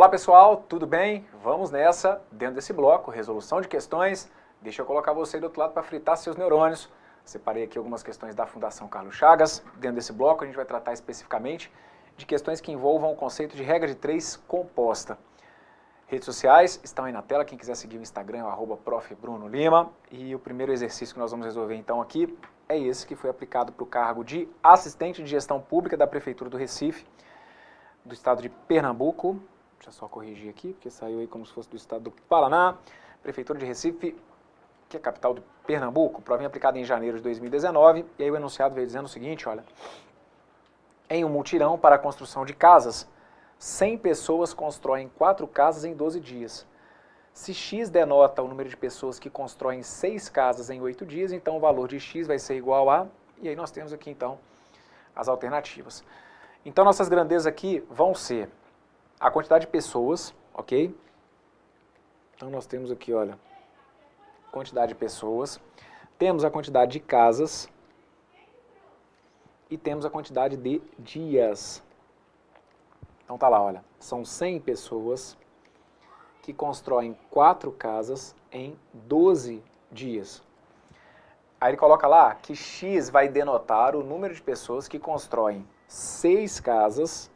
Olá pessoal, tudo bem? Vamos nessa, dentro desse bloco, resolução de questões. Deixa eu colocar você do outro lado para fritar seus neurônios. Separei aqui algumas questões da Fundação Carlos Chagas. Dentro desse bloco a gente vai tratar especificamente de questões que envolvam o conceito de regra de 3 composta. Redes sociais estão aí na tela, quem quiser seguir o Instagram é o @profbrunolima. E o primeiro exercício que nós vamos resolver então aqui é esse que foi aplicado para o cargo de assistente de gestão pública da Prefeitura do Recife, do estado de Pernambuco. Deixa eu só corrigir aqui, porque saiu aí como se fosse do estado do Paraná. Prefeitura de Recife, que é a capital de Pernambuco, provinha aplicada em janeiro de 2019. E aí o enunciado veio dizendo o seguinte, olha. Em um mutirão para a construção de casas, 100 pessoas constroem 4 casas em 12 dias. Se X denota o número de pessoas que constroem 6 casas em 8 dias, então o valor de X vai ser igual a... E aí nós temos aqui então as alternativas. Então nossas grandezas aqui vão ser a quantidade de pessoas, ok? Então nós temos aqui, olha, quantidade de pessoas, temos a quantidade de casas e temos a quantidade de dias. Então tá lá, olha, são 100 pessoas que constroem 4 casas em 12 dias. Aí ele coloca lá que X vai denotar o número de pessoas que constroem 6 casas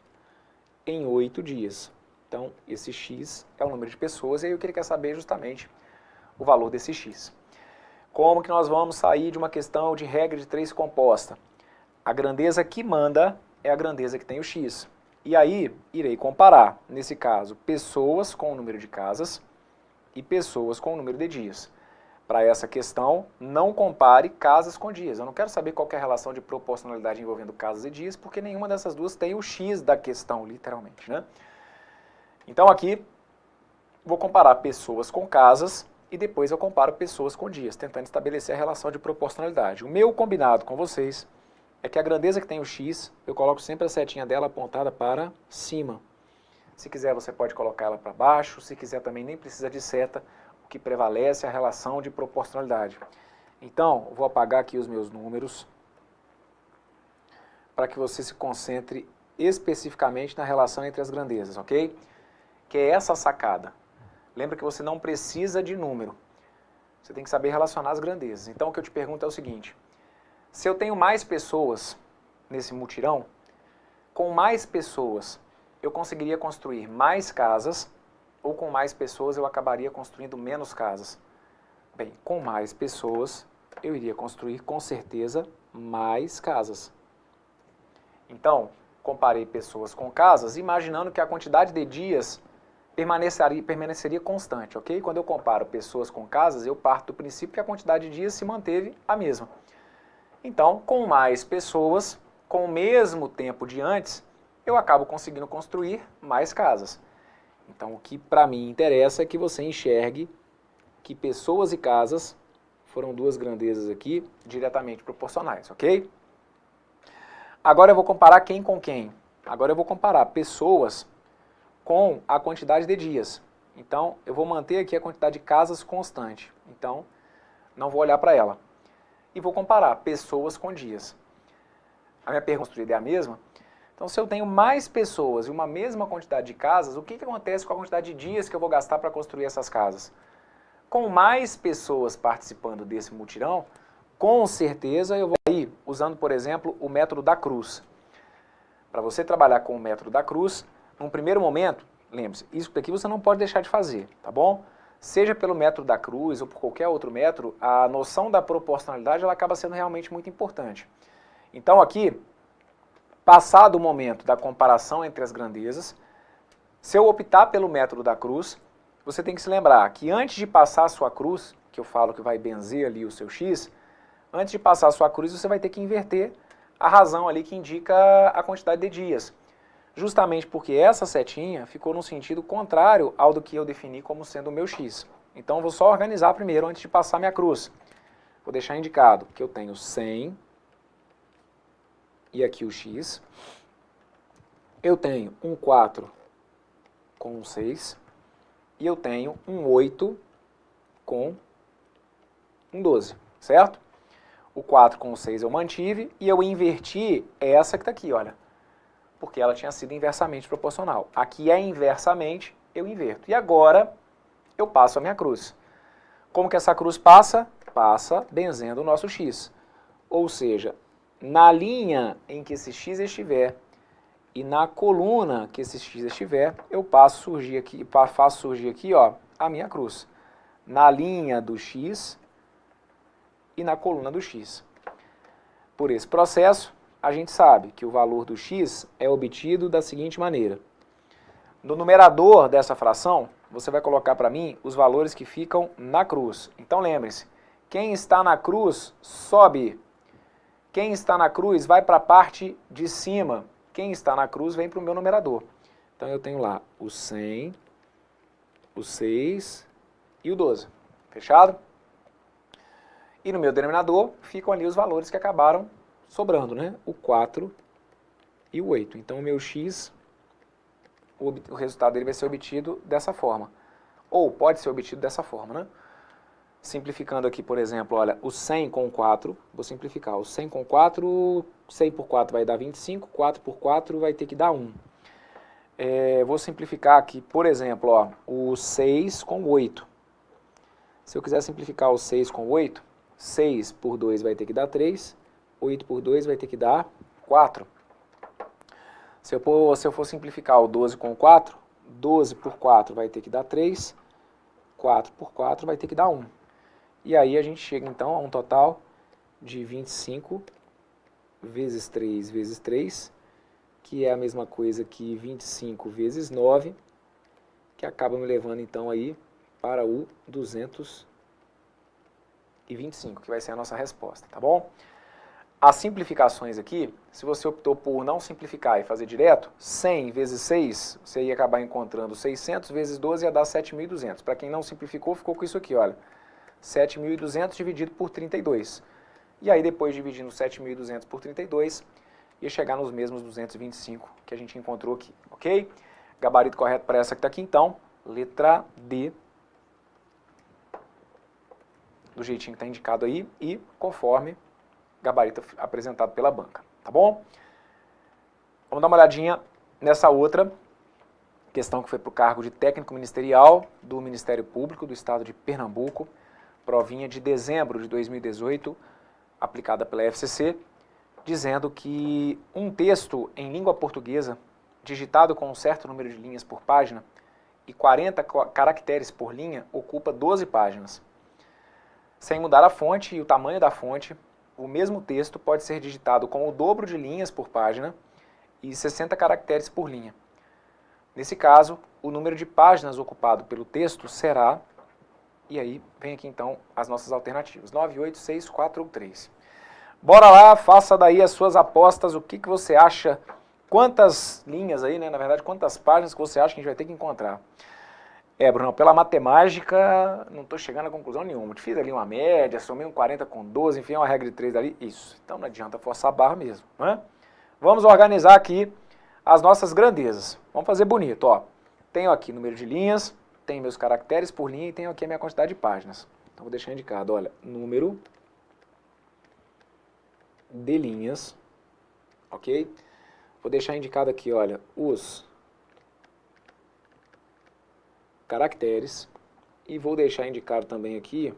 em 8 dias. Então, esse X é o número de pessoas, e aí o que ele quer saber é justamente o valor desse X. Como que nós vamos sair de uma questão de regra de 3 composta? A grandeza que manda é a grandeza que tem o X. E aí, irei comparar, nesse caso, pessoas com o número de casas e pessoas com o número de dias. Para essa questão, não compare casas com dias. Eu não quero saber qual que é a relação de proporcionalidade envolvendo casas e dias, porque nenhuma dessas duas tem o X da questão, literalmente, né? Então aqui, vou comparar pessoas com casas e depois eu comparo pessoas com dias, tentando estabelecer a relação de proporcionalidade. O meu combinado com vocês é que a grandeza que tem o X, eu coloco sempre a setinha dela apontada para cima. Se quiser, você pode colocar ela para baixo, se quiser também nem precisa de seta, o que prevalece é a relação de proporcionalidade. Então, eu vou apagar aqui os meus números para que você se concentre especificamente na relação entre as grandezas, ok? Que é essa sacada. Lembra que você não precisa de número. Você tem que saber relacionar as grandezas. Então, o que eu te pergunto é o seguinte. Se eu tenho mais pessoas nesse mutirão, com mais pessoas eu conseguiria construir mais casas, ou com mais pessoas eu acabaria construindo menos casas? Bem, com mais pessoas eu iria construir com certeza mais casas. Então, comparei pessoas com casas, imaginando que a quantidade de dias permaneceria constante, ok? Quando eu comparo pessoas com casas, eu parto do princípio que a quantidade de dias se manteve a mesma. Então, com mais pessoas, com o mesmo tempo de antes, eu acabo conseguindo construir mais casas. Então, o que para mim interessa é que você enxergue que pessoas e casas foram duas grandezas aqui diretamente proporcionais, ok? Agora eu vou comparar quem com quem. Agora eu vou comparar pessoas com a quantidade de dias. Então, eu vou manter aqui a quantidade de casas constante. Então, não vou olhar para ela. E vou comparar pessoas com dias. A minha pergunta construída é a mesma. Então, se eu tenho mais pessoas e uma mesma quantidade de casas, o que acontece com a quantidade de dias que eu vou gastar para construir essas casas? Com mais pessoas participando desse mutirão, com certeza eu vou ir usando, por exemplo, o método da cruz. Para você trabalhar com o método da cruz, num primeiro momento, lembre-se, isso daqui você não pode deixar de fazer, tá bom? Seja pelo método da cruz ou por qualquer outro método, a noção da proporcionalidade ela acaba sendo realmente muito importante. Então aqui, passado o momento da comparação entre as grandezas, se eu optar pelo método da cruz, você tem que se lembrar que antes de passar a sua cruz, que eu falo que vai benzer ali o seu X, antes de passar a sua cruz você vai ter que inverter a razão ali que indica a quantidade de dias. Justamente porque essa setinha ficou no sentido contrário ao do que eu defini como sendo o meu X. Então eu vou só organizar primeiro antes de passar minha cruz. Vou deixar indicado que eu tenho 100 e aqui o X. Eu tenho um 4 com um 6 e eu tenho um 8 com um 12, certo? O 4 com o 6 eu mantive e eu inverti essa que está aqui, olha. Porque ela tinha sido inversamente proporcional. Aqui é inversamente, eu inverto. E agora eu passo a minha cruz. Como que essa cruz passa? Passa benzendo o nosso x. Ou seja, na linha em que esse x estiver e na coluna que esse x estiver, eu faço surgir aqui, ó, a minha cruz. Na linha do x e na coluna do x. Por esse processo, a gente sabe que o valor do x é obtido da seguinte maneira. No numerador dessa fração, você vai colocar para mim os valores que ficam na cruz. Então lembre-se, quem está na cruz sobe. Quem está na cruz vai para a parte de cima. Quem está na cruz vem para o meu numerador. Então eu tenho lá o 100, o 6 e o 12. Fechado? E no meu denominador ficam ali os valores que acabaram sobrando, né? O 4 e o 8. Então o meu x, o resultado dele vai ser obtido dessa forma. Ou pode ser obtido dessa forma, né? Simplificando aqui, por exemplo, olha, o 100 com 4, vou simplificar, o 100 com 4, 100 por 4 vai dar 25, 4 por 4 vai ter que dar 1. Vou simplificar aqui, por exemplo, ó, o 6 com 8. Se eu quiser simplificar o 6 com 8, 6 por 2 vai ter que dar 3, 8 por 2 vai ter que dar 4. Se eu for simplificar o 12 com 4, 12 por 4 vai ter que dar 3, 4 por 4 vai ter que dar 1. E aí a gente chega então a um total de 25 vezes 3 vezes 3, que é a mesma coisa que 25 vezes 9, que acaba me levando então aí para o 225, que vai ser a nossa resposta, tá bom? As simplificações aqui, se você optou por não simplificar e fazer direto, 100 vezes 6, você ia acabar encontrando 600 vezes 12 ia dar 7.200. Para quem não simplificou, ficou com isso aqui, olha. 7.200 dividido por 32. E aí, depois dividindo 7.200 por 32, ia chegar nos mesmos 225 que a gente encontrou aqui, ok? Gabarito correto para essa que está aqui, então, letra D, do jeitinho que está indicado aí, e conforme gabarito apresentado pela banca, tá bom? Vamos dar uma olhadinha nessa outra questão que foi para o cargo de técnico ministerial do Ministério Público do Estado de Pernambuco, provinha de dezembro de 2018, aplicada pela FCC, dizendo que um texto em língua portuguesa, digitado com um certo número de linhas por página e 40 caracteres por linha, ocupa 12 páginas. Sem mudar a fonte e o tamanho da fonte, o mesmo texto pode ser digitado com o dobro de linhas por página e 60 caracteres por linha. Nesse caso, o número de páginas ocupado pelo texto será, e aí vem aqui então as nossas alternativas, 9, 8, 6, 4 ou 3. Bora lá, faça daí as suas apostas, o que você acha, quantas linhas aí, né, na verdade, quantas páginas que você acha que a gente vai ter que encontrar. Bruno, pela matemática, não estou chegando a conclusão nenhuma. Fiz ali uma média, somei um 40 com 12, enfim, uma regra de 3 ali, isso. Então não adianta forçar a barra mesmo, né? Vamos organizar aqui as nossas grandezas. Vamos fazer bonito, ó. Tenho aqui número de linhas, tenho meus caracteres por linha e tenho aqui a minha quantidade de páginas. Então vou deixar indicado, olha, número de linhas, ok? Vou deixar indicado aqui, olha, os caracteres e vou deixar indicado também aqui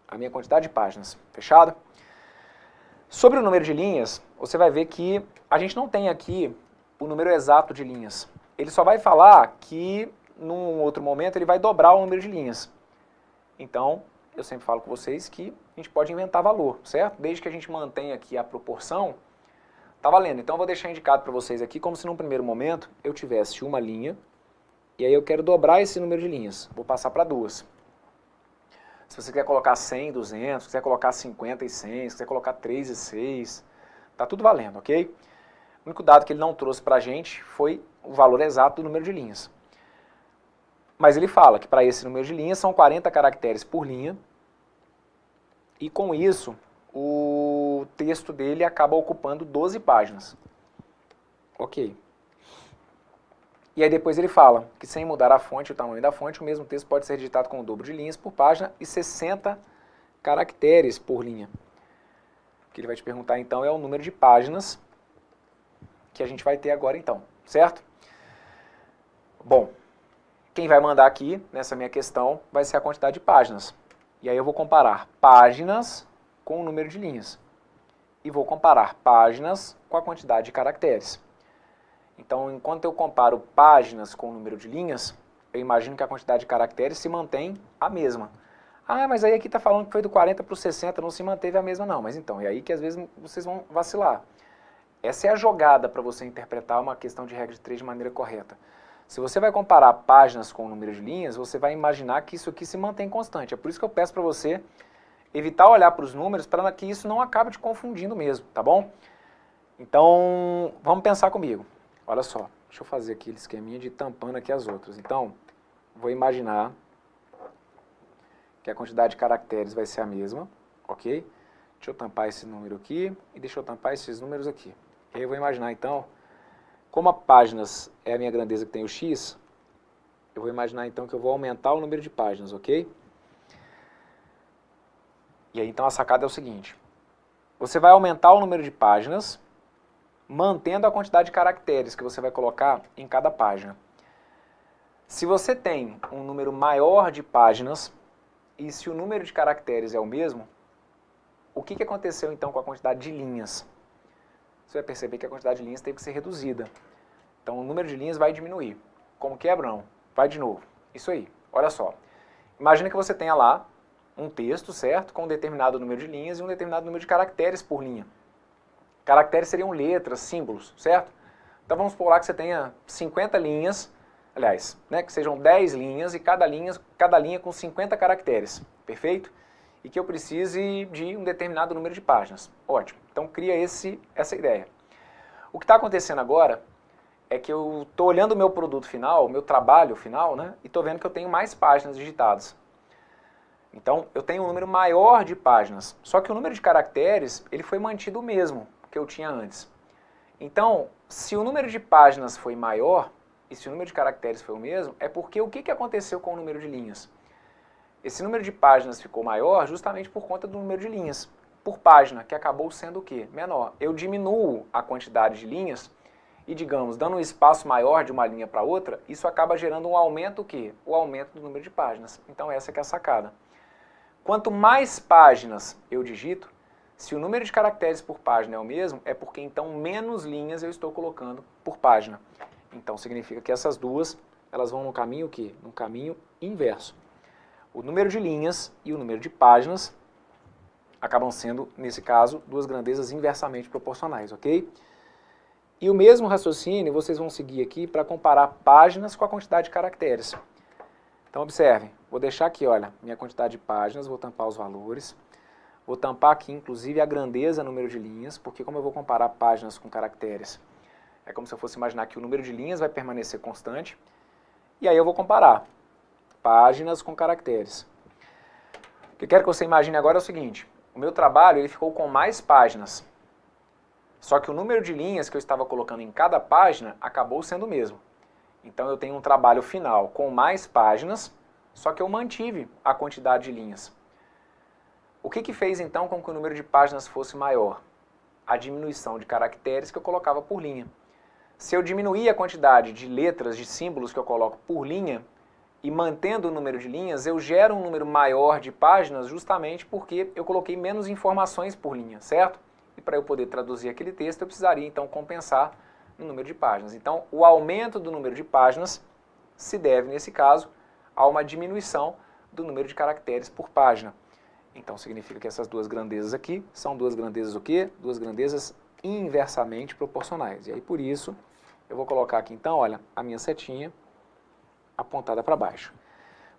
a minha quantidade de páginas, fechado? Sobre o número de linhas, você vai ver que a gente não tem aqui o número exato de linhas. Ele só vai falar que num outro momento ele vai dobrar o número de linhas. Então, eu sempre falo com vocês que a gente pode inventar valor, certo? Desde que a gente mantenha aqui a proporção, tá valendo. Então eu vou deixar indicado para vocês aqui como se num primeiro momento eu tivesse uma linha e aí eu quero dobrar esse número de linhas. Vou passar para 2. Se você quer colocar 100, 200, se quiser colocar 50 e 100, se quiser colocar 3 e 6, tá tudo valendo, ok? O único dado que ele não trouxe para a gente foi o valor exato do número de linhas. Mas ele fala que para esse número de linhas são 40 caracteres por linha e com isso o texto dele acaba ocupando 12 páginas. Ok. E aí depois ele fala que sem mudar a fonte, o tamanho da fonte, o mesmo texto pode ser digitado com o dobro de linhas por página e 60 caracteres por linha. O que ele vai te perguntar então é o número de páginas que a gente vai ter agora então, certo? Bom, quem vai mandar aqui, nessa minha questão, vai ser a quantidade de páginas. E aí eu vou comparar páginas com o número de linhas. E vou comparar páginas com a quantidade de caracteres. Então, enquanto eu comparo páginas com o número de linhas, eu imagino que a quantidade de caracteres se mantém a mesma. Ah, mas aí aqui está falando que foi do 40 para o 60, não se manteve a mesma não. Mas então, é aí que às vezes vocês vão vacilar. Essa é a jogada para você interpretar uma questão de regra de 3 de maneira correta. Se você vai comparar páginas com o número de linhas, você vai imaginar que isso aqui se mantém constante. É por isso que eu peço para você evitar olhar para os números para que isso não acabe te confundindo mesmo, tá bom? Então, vamos pensar comigo. Olha só, deixa eu fazer aquele esqueminha de tampando aqui as outras. Então, vou imaginar que a quantidade de caracteres vai ser a mesma, ok? Deixa eu tampar esse número aqui e deixa eu tampar esses números aqui. E aí eu vou imaginar, então, como a páginas é a minha grandeza que tem o x, eu vou imaginar, então, que eu vou aumentar o número de páginas, ok? E aí, então, a sacada é o seguinte. Você vai aumentar o número de páginas, mantendo a quantidade de caracteres que você vai colocar em cada página. Se você tem um número maior de páginas, e se o número de caracteres é o mesmo, o que aconteceu, então, com a quantidade de linhas? Você vai perceber que a quantidade de linhas teve que ser reduzida. Então, o número de linhas vai diminuir. Como que é, Abraão? Vai de novo. Isso aí. Olha só. Imagina que você tenha lá um texto, certo? Com um determinado número de linhas e um determinado número de caracteres por linha. Caracteres seriam letras, símbolos, certo? Então, vamos supor lá que você tenha 50 linhas, aliás, né, que sejam 10 linhas e cada linha com 50 caracteres. Perfeito? E que eu precise de um determinado número de páginas. Ótimo. Então, cria essa ideia. O que está acontecendo agora é que eu estou olhando o meu produto final, o meu trabalho final, né? E estou vendo que eu tenho mais páginas digitadas. Então, eu tenho um número maior de páginas. Só que o número de caracteres, ele foi mantido o mesmo que eu tinha antes. Então, se o número de páginas foi maior, e se o número de caracteres foi o mesmo, é porque o que aconteceu com o número de linhas? Esse número de páginas ficou maior justamente por conta do número de linhas por página, que acabou sendo o quê? Menor. Eu diminuo a quantidade de linhas e, digamos, dando um espaço maior de uma linha para outra, isso acaba gerando um aumento o quê? O aumento do número de páginas. Então essa que é a sacada. Quanto mais páginas eu digito, se o número de caracteres por página é o mesmo, é porque então menos linhas eu estou colocando por página. Então significa que essas duas, elas vão no caminho o quê? No caminho inverso. O número de linhas e o número de páginas acabam sendo, nesse caso, duas grandezas inversamente proporcionais, ok? E o mesmo raciocínio vocês vão seguir aqui para comparar páginas com a quantidade de caracteres. Então observem, vou deixar aqui, olha, minha quantidade de páginas, vou tampar os valores, vou tampar aqui inclusive a grandeza, número de linhas, porque como eu vou comparar páginas com caracteres, é como se eu fosse imaginar que o número de linhas vai permanecer constante, e aí eu vou comparar páginas com caracteres. O que eu quero que você imagine agora é o seguinte, o meu trabalho ele ficou com mais páginas, só que o número de linhas que eu estava colocando em cada página acabou sendo o mesmo. Então eu tenho um trabalho final com mais páginas, só que eu mantive a quantidade de linhas. O que fez então com que o número de páginas fosse maior? A diminuição de caracteres que eu colocava por linha. Se eu diminuir a quantidade de letras, de símbolos que eu coloco por linha, e mantendo o número de linhas, eu gero um número maior de páginas justamente porque eu coloquei menos informações por linha, certo? E para eu poder traduzir aquele texto, eu precisaria então compensar no número de páginas. Então, o aumento do número de páginas se deve, nesse caso, a uma diminuição do número de caracteres por página. Então, significa que essas duas grandezas aqui são duas grandezas o quê? Duas grandezas inversamente proporcionais. E aí, por isso, eu vou colocar aqui, então, olha, a minha setinha apontada para baixo.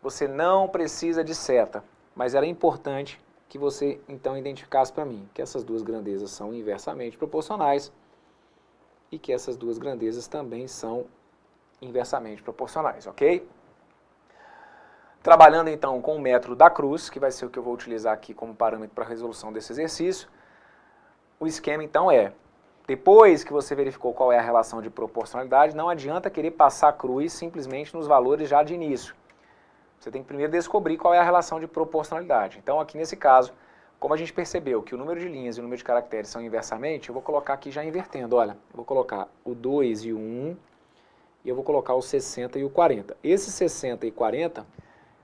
Você não precisa de seta, mas era importante que você, então, identificasse para mim que essas duas grandezas são inversamente proporcionais e que essas duas grandezas também são inversamente proporcionais, ok? Trabalhando, então, com o método da cruz, que vai ser o que eu vou utilizar aqui como parâmetro para a resolução desse exercício, o esquema, então, é, depois que você verificou qual é a relação de proporcionalidade, não adianta querer passar a cruz simplesmente nos valores já de início. Você tem que primeiro descobrir qual é a relação de proporcionalidade. Então, aqui nesse caso, como a gente percebeu que o número de linhas e o número de caracteres são inversamente, eu vou colocar aqui já invertendo. Olha, eu vou colocar o 2 e o 1 e eu vou colocar o 60 e o 40. Esse 60 e 40,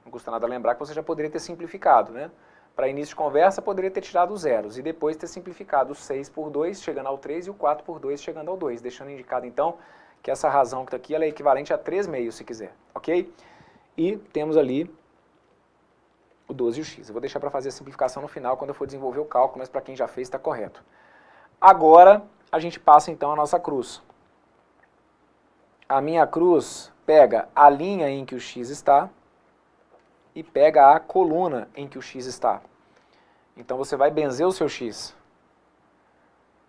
não custa nada lembrar que você já poderia ter simplificado, né? Para início de conversa, poderia ter tirado os zeros e depois ter simplificado o 6 por 2, chegando ao 3, e o 4 por 2, chegando ao 2, deixando indicado, então, que essa razão que está aqui ela é equivalente a 3 meios, se quiser, ok? E temos ali o 12 e o x. Eu vou deixar para fazer a simplificação no final, quando eu for desenvolver o cálculo, mas para quem já fez está correto. Agora, a gente passa então a nossa cruz. A minha cruz pega a linha em que o x está e pega a coluna em que o x está. Então você vai benzer o seu x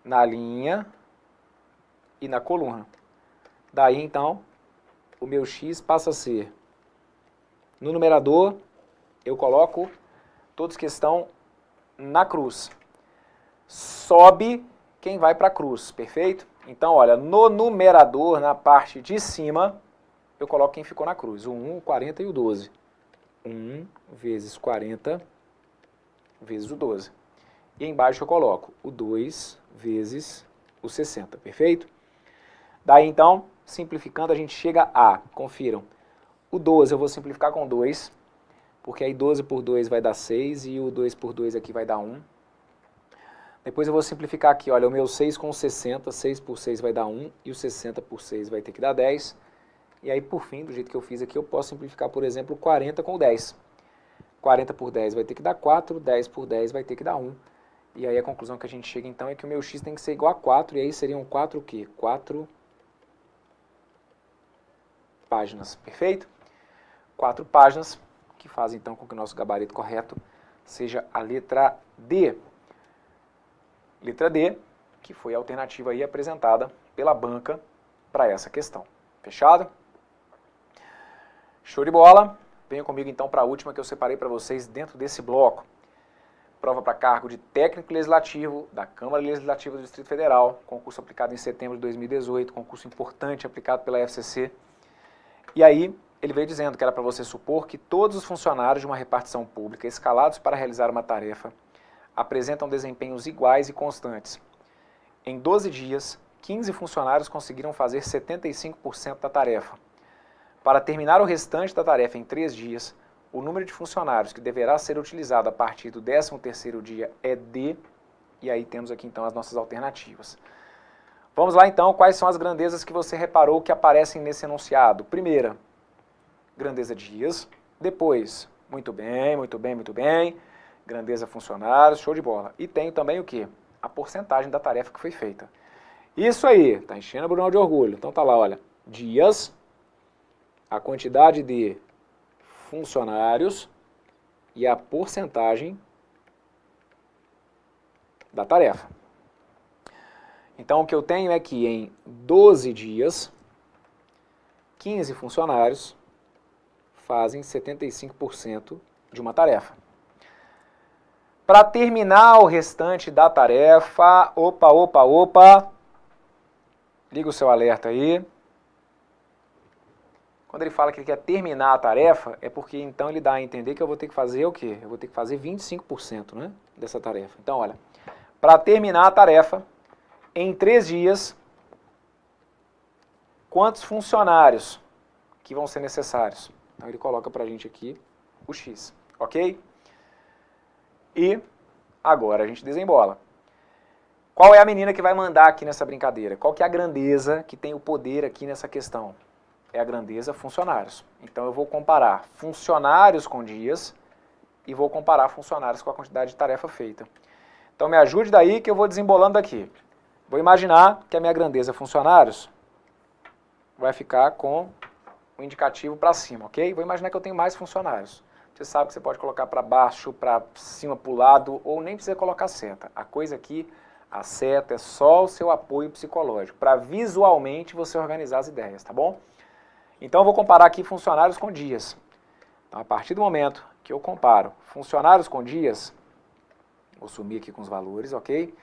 na linha e na coluna. Daí então, o meu x passa a ser, no numerador, eu coloco todos que estão na cruz. Sobe quem vai para a cruz, perfeito? Então, olha, no numerador, na parte de cima, eu coloco quem ficou na cruz, o 1, o 40 e o 12. 1 vezes 40 vezes o 12. E embaixo eu coloco o 2 vezes o 60, perfeito? Daí, então, simplificando, a gente chega a, confiram, o 12 eu vou simplificar com 2, porque aí 12 por 2 vai dar 6 e o 2 por 2 aqui vai dar 1. Depois eu vou simplificar aqui, olha, o meu 6 com 60, 6 por 6 vai dar 1 e o 60 por 6 vai ter que dar 10. E aí, por fim, do jeito que eu fiz aqui, eu posso simplificar, por exemplo, 40 com 10. 40 por 10 vai ter que dar 4, 10 por 10 vai ter que dar 1. E aí a conclusão que a gente chega, então, é que o meu x tem que ser igual a 4, e aí seriam 4 o quê? 4 páginas, perfeito? 4 páginas, que fazem, então, com que o nosso gabarito correto seja a letra D. Letra D, que foi a alternativa aí apresentada pela banca para essa questão. Fechado? Show de bola. Venham comigo então para a última que eu separei para vocês dentro desse bloco. Prova para cargo de técnico legislativo da Câmara Legislativa do Distrito Federal, concurso aplicado em setembro de 2018, concurso importante aplicado pela FCC. E aí ele veio dizendo que era para você supor que todos os funcionários de uma repartição pública escalados para realizar uma tarefa apresentam desempenhos iguais e constantes. Em 12 dias, 15 funcionários conseguiram fazer 75% da tarefa. Para terminar o restante da tarefa em 3 dias, o número de funcionários que deverá ser utilizado a partir do 13º dia é D, e aí temos aqui então as nossas alternativas. Vamos lá então, quais são as grandezas que você reparou que aparecem nesse enunciado? Primeira, grandeza dias, depois, muito bem, muito bem, muito bem, grandeza funcionários, show de bola. E tem também o quê? A porcentagem da tarefa que foi feita. Isso aí, tá enchendo o Brunão de orgulho. Então tá lá, olha, dias, a quantidade de funcionários e a porcentagem da tarefa. Então o que eu tenho é que em 12 dias, 15 funcionários fazem 75% de uma tarefa. Para terminar o restante da tarefa, opa, liga o seu alerta aí. Quando ele fala que ele quer terminar a tarefa, é porque então ele dá a entender que eu vou ter que fazer o quê? Eu vou ter que fazer 25%, né, dessa tarefa. Então, olha, para terminar a tarefa, em 3 dias, quantos funcionários que vão ser necessários? Então ele coloca para a gente aqui o X, ok? E agora a gente desembola. Qual é a menina que vai mandar aqui nessa brincadeira? Qual que é a grandeza que tem o poder aqui nessa questão? É a grandeza funcionários. Então eu vou comparar funcionários com dias e vou comparar funcionários com a quantidade de tarefa feita. Então me ajude daí que eu vou desembolando aqui. Vou imaginar que a minha grandeza funcionários vai ficar com o indicativo para cima, ok? Vou imaginar que eu tenho mais funcionários. Você sabe que você pode colocar para baixo, para cima, para o lado, ou nem precisa colocar seta. A coisa aqui, a seta é só o seu apoio psicológico, para visualmente você organizar as ideias, tá bom? Então eu vou comparar aqui funcionários com dias. Então a partir do momento que eu comparo funcionários com dias, vou sumir aqui com os valores, ok?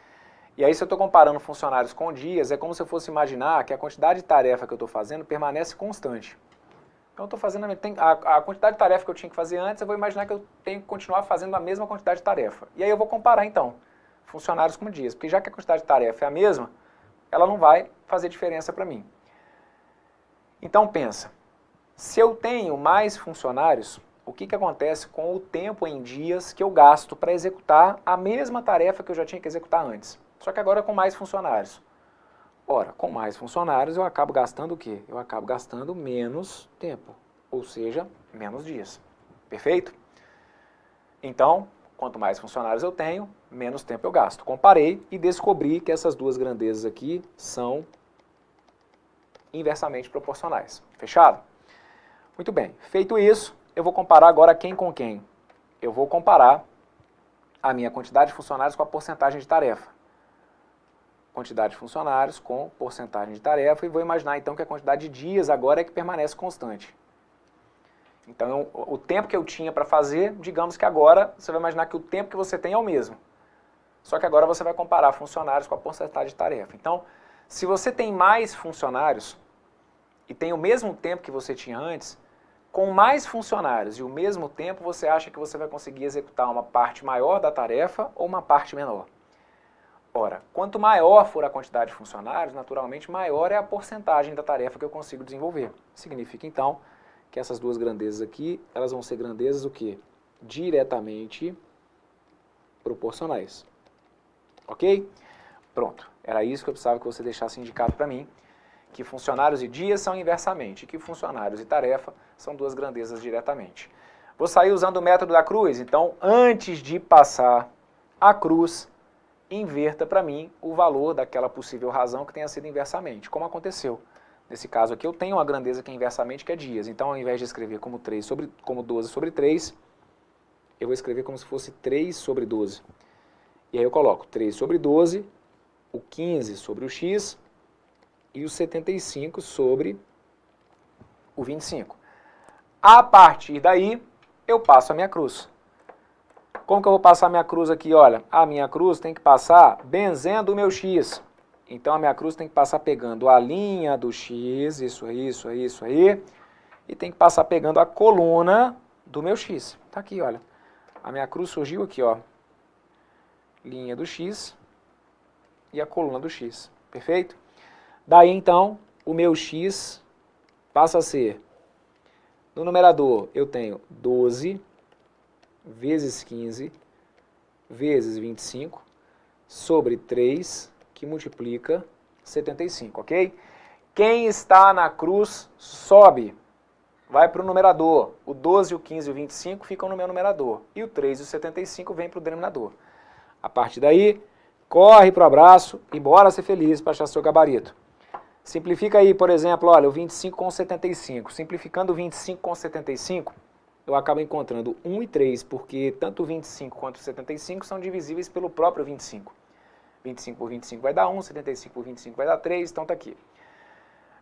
E aí se eu estou comparando funcionários com dias, é como se eu fosse imaginar que a quantidade de tarefa que eu estou fazendo permanece constante. Então eu estou fazendo a quantidade de tarefa que eu tinha que fazer antes, eu vou imaginar que eu tenho que continuar fazendo a mesma quantidade de tarefa. E aí eu vou comparar então funcionários com dias, porque já que a quantidade de tarefa é a mesma, ela não vai fazer diferença para mim. Então pensa, se eu tenho mais funcionários, o que acontece com o tempo em dias que eu gasto para executar a mesma tarefa que eu já tinha que executar antes? Só que agora com mais funcionários. Ora, com mais funcionários eu acabo gastando o quê? Eu acabo gastando menos tempo, ou seja, menos dias. Perfeito? Então, quanto mais funcionários eu tenho, menos tempo eu gasto. Comparei e descobri que essas duas grandezas aqui são inversamente proporcionais. Fechado? Muito bem. Feito isso, eu vou comparar agora quem com quem. Eu vou comparar a minha quantidade de funcionários com a porcentagem de tarefa. Quantidade de funcionários com porcentagem de tarefa e vou imaginar então que a quantidade de dias agora é que permanece constante. Então, o tempo que eu tinha para fazer, digamos que agora você vai imaginar que o tempo que você tem é o mesmo. Só que agora você vai comparar funcionários com a porcentagem de tarefa. Então, se você tem mais funcionários e tem o mesmo tempo que você tinha antes, com mais funcionários e o mesmo tempo, você acha que você vai conseguir executar uma parte maior da tarefa ou uma parte menor? Ora, quanto maior for a quantidade de funcionários, naturalmente maior é a porcentagem da tarefa que eu consigo desenvolver. Significa, então, que essas duas grandezas aqui, elas vão ser grandezas o quê? Diretamente proporcionais. Ok? Pronto. Era isso que eu precisava que você deixasse indicado para mim, que funcionários e dias são inversamente, e que funcionários e tarefa são duas grandezas diretamente. Vou sair usando o método da cruz, então, antes de passar a cruz, inverta para mim o valor daquela possível razão que tenha sido inversamente, como aconteceu. Nesse caso aqui eu tenho uma grandeza que é inversamente, que é dias. Então, ao invés de escrever como 12 sobre 3, eu vou escrever como se fosse 3 sobre 12. E aí eu coloco 3 sobre 12, o 15 sobre o x e o 75 sobre o 25. A partir daí, eu passo a minha cruz. Como que eu vou passar a minha cruz aqui? Olha, a minha cruz tem que passar benzendo o meu x. Então, a minha cruz tem que passar pegando a linha do x, isso aí, e tem que passar pegando a coluna do meu x. Tá aqui, olha. A minha cruz surgiu aqui, ó. Linha do x e a coluna do x. Perfeito? Daí, então, o meu x passa a ser, no numerador, eu tenho 12 vezes 15 vezes 25 sobre 3, que multiplica 75, ok? Quem está na cruz sobe, vai para o numerador. O 12, o 15 e o 25 ficam no meu numerador. E o 3 e o 75 vem para o denominador. A partir daí, corre para o abraço e bora ser feliz para achar seu gabarito. Simplifica aí, por exemplo, olha, o 25 com 75. Simplificando o 25 com 75, eu acabo encontrando 1 e 3, porque tanto o 25 quanto o 75 são divisíveis pelo próprio 25. 25 por 25 vai dar 1, 75 por 25 vai dar 3, então tá aqui.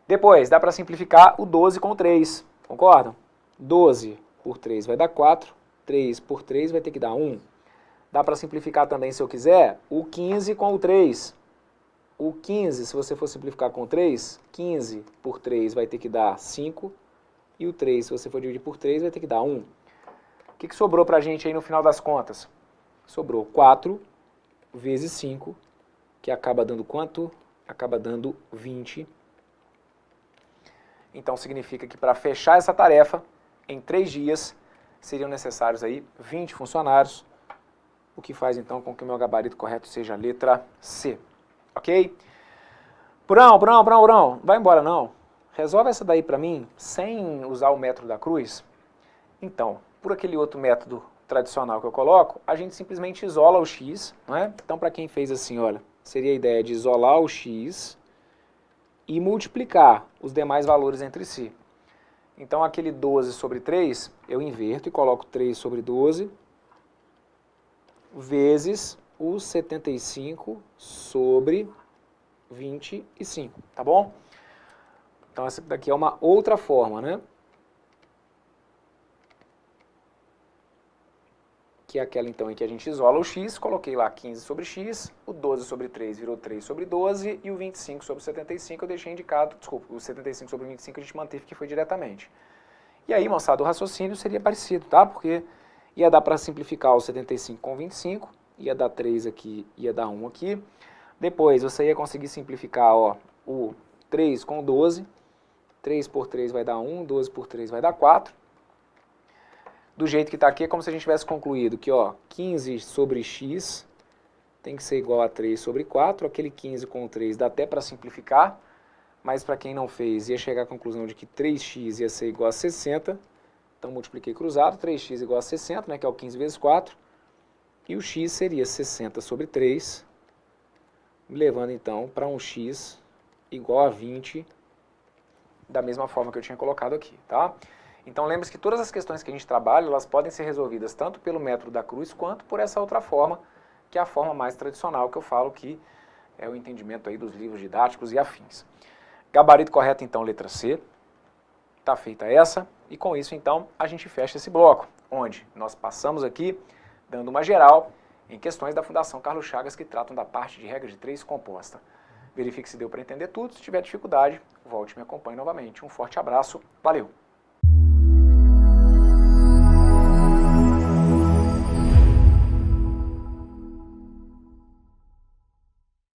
Depois, dá para simplificar o 12 com 3, concordam? 12 por 3 vai dar 4, 3 por 3 vai ter que dar 1. Dá para simplificar também, se eu quiser, o 15 com o 3. O 15, se você for simplificar com 3, 15 por 3 vai ter que dar 5. E o 3, se você for dividir por 3, vai ter que dar 1. O que sobrou para a gente aí no final das contas? Sobrou 4 vezes 5, que acaba dando quanto? Acaba dando 20. Então significa que para fechar essa tarefa, em 3 dias, seriam necessários aí 20 funcionários, o que faz então com que o meu gabarito correto seja a letra C. Ok? Brão, vai embora não. Resolve essa daí para mim sem usar o método da cruz. Então, por aquele outro método tradicional que eu coloco, a gente simplesmente isola o x, não é? Então, para quem fez assim, olha, seria a ideia de isolar o x e multiplicar os demais valores entre si. Então, aquele 12 sobre 3, eu inverto e coloco 3 sobre 12 vezes o 75 sobre 25, tá bom? Então, essa daqui é uma outra forma, né? Que é aquela, então, em que a gente isola o x, coloquei lá 15 sobre x, o 12 sobre 3 virou 3 sobre 12, e o 25 sobre 75 eu deixei indicado, desculpa, o 75 sobre 25 a gente manteve que foi diretamente. E aí, moçada, o raciocínio seria parecido, tá? Porque ia dar para simplificar o 75 com 25, ia dar 3 aqui, ia dar 1 aqui. Depois, você ia conseguir simplificar, ó, o 3 com 12, 3 por 3 vai dar 1, 12 por 3 vai dar 4. Do jeito que está aqui, é como se a gente tivesse concluído que, ó, 15 sobre x tem que ser igual a 3 sobre 4. Aquele 15 com 3 dá até para simplificar, mas para quem não fez, ia chegar à conclusão de que 3x ia ser igual a 60. Então, multipliquei cruzado, 3x igual a 60, né, que é o 15 vezes 4. E o x seria 60 sobre 3, me levando, então, para um x igual a 20, da mesma forma que eu tinha colocado aqui, tá? Então, lembre-se que todas as questões que a gente trabalha, elas podem ser resolvidas tanto pelo método da cruz, quanto por essa outra forma, que é a forma mais tradicional, que eu falo que é o entendimento aí dos livros didáticos e afins. Gabarito correto, então, letra C. Está feita essa, e com isso, então, a gente fecha esse bloco, onde nós passamos aqui, dando uma geral, em questões da Fundação Carlos Chagas, que tratam da parte de regra de 3 composta. Verifique se deu para entender tudo, se tiver dificuldade, volte e me acompanhe novamente. Um forte abraço, valeu!